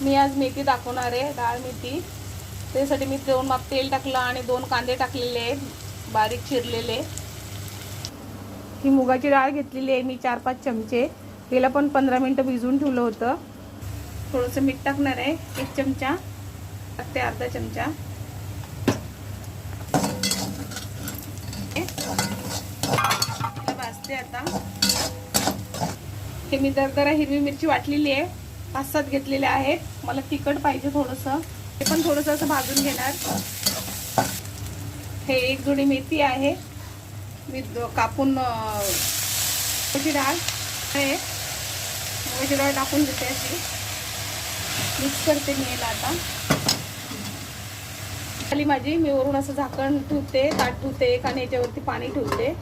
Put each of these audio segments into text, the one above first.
मी आज मेथी दाखवणार आहे, डाळ मेथी। त्यासाठी मी 2 माप तेल टाकलं आणि 2 कांदे टाकलेले आहेत बारीक चिरलेले। ही मुगाची डाळ घेतलेली आहे मी 4-5 चमचे। हिला पण 15 मिनिटं भिजवून ठेवलं होतं। थोडंसं मीठ टाकणार आहे, 1 चमचा ते अर्धा चमचा। भाजते आता। हे मी दरदरा हिरवी मिरची वाटलेली आहे, 5-7 घेतलेले आहेत। मला तिखट पाहिजे थोडंसं, ते पण थोडंसं असं भाजून घेणार। हे 1 जुडी मेथी आहे, मी कापून मुगाची डाळ आहे, मुगाची डाळ टाकून देते, अशी मिक्स करते मी याला आता। खाली माझी मी वरून असं झाकण ठेवते, ताट ठेवते एक, आणि याच्यावरती पाणी ठेवते।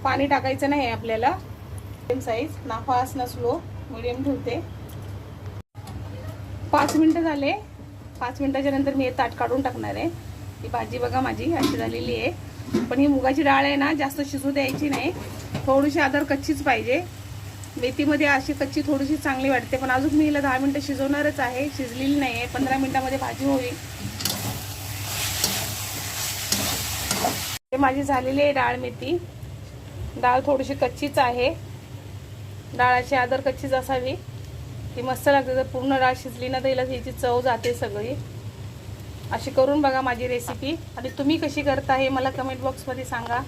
पाणी टाकायचं नाही आपल्याला। मीडियम साईज, ना फास्ट ना स्लो, मीडियम ठेवते। 5 मिनिटं झाले। 5 मिनिटाच्या नंतर मी हे ताट काढून टाकणार आहे। ही भाजी बघा माझी अशी झालेली आहे। पण ही मुगाची डाळ आहे ना, जास्त शिजू द्यायची नाही, थोडीशी आदर कच्चीच पाहिजे। मेथीमध्ये अशी कच्ची थोडीशी चांगली वाटते, पण अजून मी हिला 10 मिनिटं शिजवणारच आहे, शिजलेली नाही आहे। 15 मिनिटामध्ये भाजी होईल। हे माझी झालेली आहे डाळ मेथी। डाळ थोडीशी कच्चीच आहे, डाळाची आदर कच्चीच असावी, ती मस्त लागते। जर पूर्ण डाळ शिजली ना तर हिला हिची चव जाते सगळी। अशी करून बघा माझी रेसिपी, आणि तुम्ही कशी करता हे मला कमेंट बॉक्समध्ये सांगा।